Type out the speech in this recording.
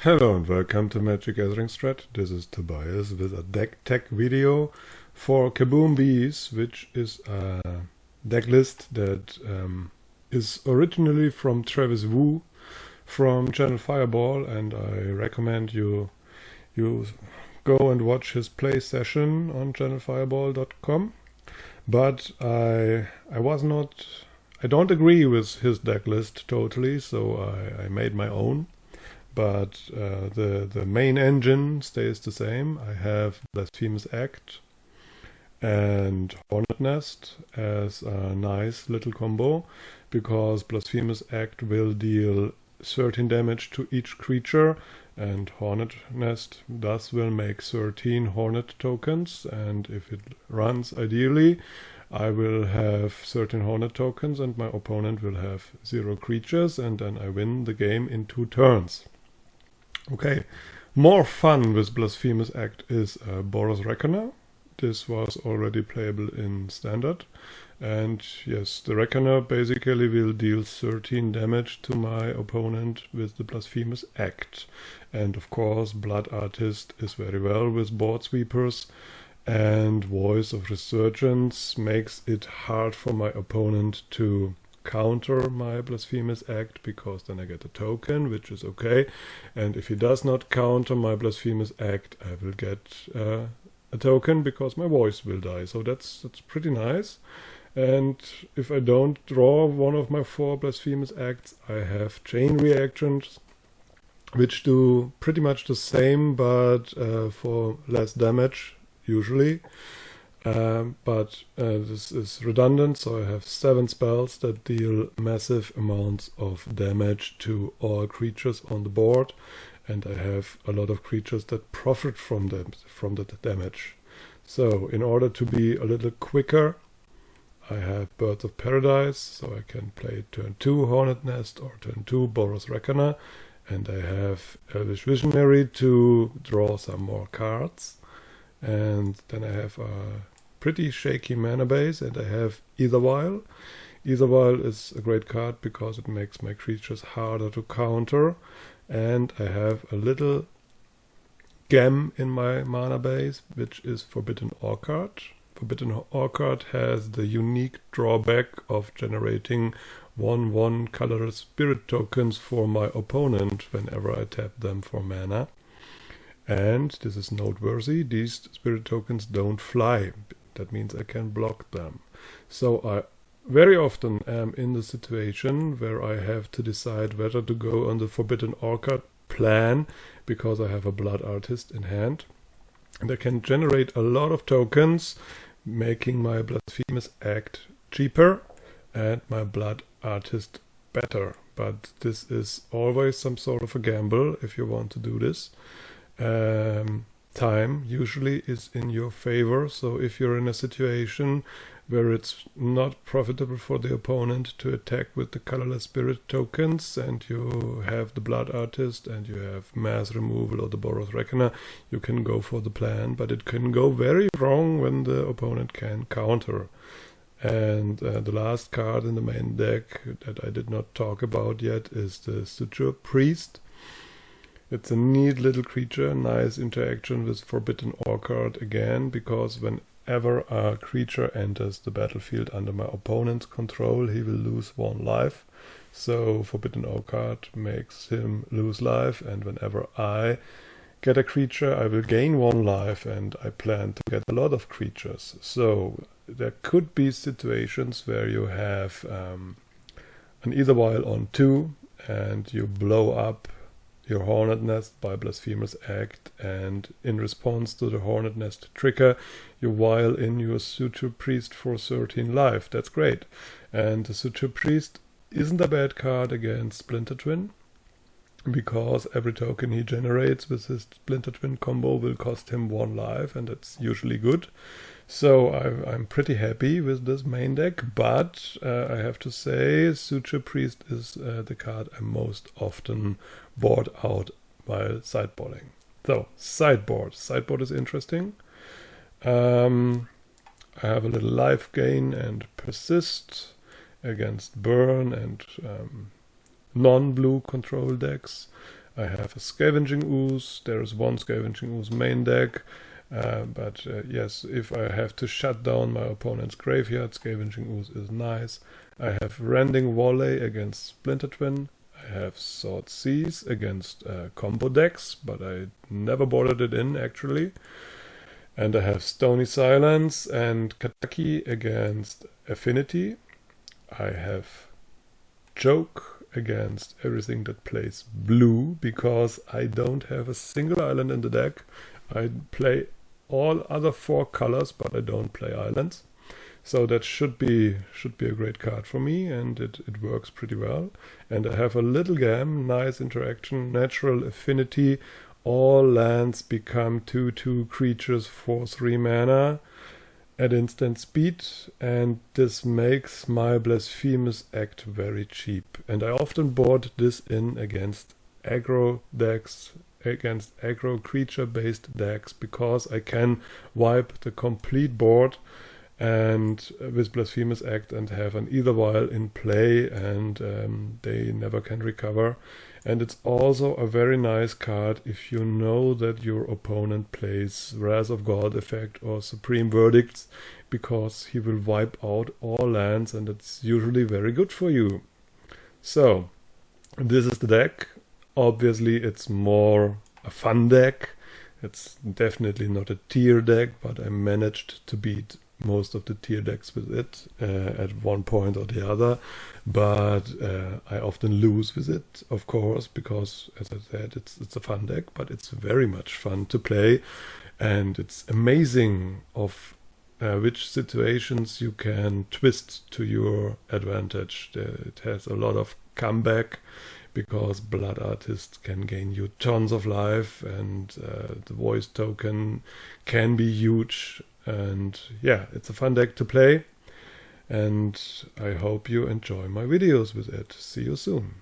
Hello and welcome to MagicGatheringStrat. This is Tobias with a deck tech video for Kaboom Bees, which is a deck list that is originally from Travis Wu from Channel Fireball, and I recommend you go and watch his play session on channelfireball.com. But I don't agree with his deck list totally, so I made my own. But the main engine stays the same. I have Blasphemous Act and Hornet Nest as a nice little combo, because Blasphemous Act will deal 13 damage to each creature, and Hornet Nest thus will make 13 Hornet tokens, and if it runs ideally, I will have 13 Hornet tokens and my opponent will have 0 creatures, and then I win the game in 2 turns. Okay, more fun with Blasphemous Act is Boros Reckoner. This was already playable in Standard. And yes, the Reckoner basically will deal 13 damage to my opponent with the Blasphemous Act. And of course, Blood Artist is very well with Board Sweepers. And Voice of Resurgence makes it hard for my opponent to counter my Blasphemous Act, because then I get a token, which is okay. And if he does not counter my Blasphemous Act, I will get a token because my voice will die. So that's pretty nice. And if I don't draw one of my 4 Blasphemous Acts, I have Chain Reactions, which do pretty much the same, but for less damage usually. But this is redundant, so I have 7 spells that deal massive amounts of damage to all creatures on the board, and I have a lot of creatures that profit from that damage. So in order to be a little quicker, I have Birds of Paradise, so I can play turn 2 Hornet Nest or turn 2 Boros Reckoner, and I have Elvish Visionary to draw some more cards, and then I have a pretty shaky mana base, and I have Ethervial. Ethervial is a great card because it makes my creatures harder to counter, and I have a little gem in my mana base, which is Forbidden Orchard. Forbidden Orchard has the unique drawback of generating 1/1 colorless spirit tokens for my opponent whenever I tap them for mana. And this is noteworthy, these spirit tokens don't fly. That means I can block them. So I very often am in the situation where I have to decide whether to go on the Forbidden Orchard plan, because I have a Blood Artist in hand. And I can generate a lot of tokens, making my Blasphemous Act cheaper and my Blood Artist better. But this is always some sort of a gamble if you want to do this. Time usually is in your favor, so if you're in a situation where it's not profitable for the opponent to attack with the colorless spirit tokens, and you have the Blood Artist and you have Mass Removal or the Boros Reckoner, you can go for the plan, but it can go very wrong when the opponent can counter. And the last card in the main deck that I did not talk about yet is the Suture Priest. It's a neat little creature, nice interaction with Forbidden Orchard again, because whenever a creature enters the battlefield under my opponent's control, he will lose 1 life. So Forbidden Orchard makes him lose life, and whenever I get a creature, I will gain 1 life, and I plan to get a lot of creatures. So there could be situations where you have an Ethervial on 2, and you blow up your Hornet Nest by Blasphemous Act, and in response to the Hornet Nest trigger, you vial in your Suture Priest for 13 life. That's great. And the Suture Priest isn't a bad card against Splinter Twin, because every token he generates with his Splinter Twin combo will cost him 1 life, and that's usually good. So I'm pretty happy with this main deck, but I have to say Suture Priest is the card I most often board out while sideboarding. So, sideboard. Sideboard is interesting. I have a little life gain and persist against burn and non-blue control decks. I have a Scavenging Ooze. There is one Scavenging Ooze main deck. But yes, if I have to shut down my opponent's graveyard, Scavenging Ooze is nice. I have Rending Volley against Splinter Twin. I have Sword Seize against combo decks, but I never boarded it in actually. And I have Stony Silence and Kataki against Affinity. I have Joke against everything that plays blue, because I don't have a single island in the deck. I play all other 4 colors, but I don't play islands. So that should be a great card for me, and it works pretty well. And I have a little gem, nice interaction, Natural Affinity. All lands become 2/2 creatures for 3 mana at instant speed, and this makes my Blasphemous Act very cheap. And I often board this in against aggro decks, against aggro creature-based decks, because I can wipe the complete board and with Blasphemous Act and have an Either While in play, and they never can recover. And it's also a very nice card if you know that your opponent plays Wrath of God effect or Supreme Verdicts, because he will wipe out all lands, and it's usually very good for you. So this is the deck. Obviously it's more a fun deck. It's definitely not a tier deck, but I managed to beat most of the tier decks with it at one point or the other, but I often lose with it, of course, because, as I said, it's a fun deck, but it's very much fun to play, and it's amazing of which situations you can twist to your advantage. It has a lot of comeback, because Blood Artist can gain you tons of life, and the voice token can be huge. And yeah, it's a fun deck to play, and I hope you enjoy my videos with it. See you soon.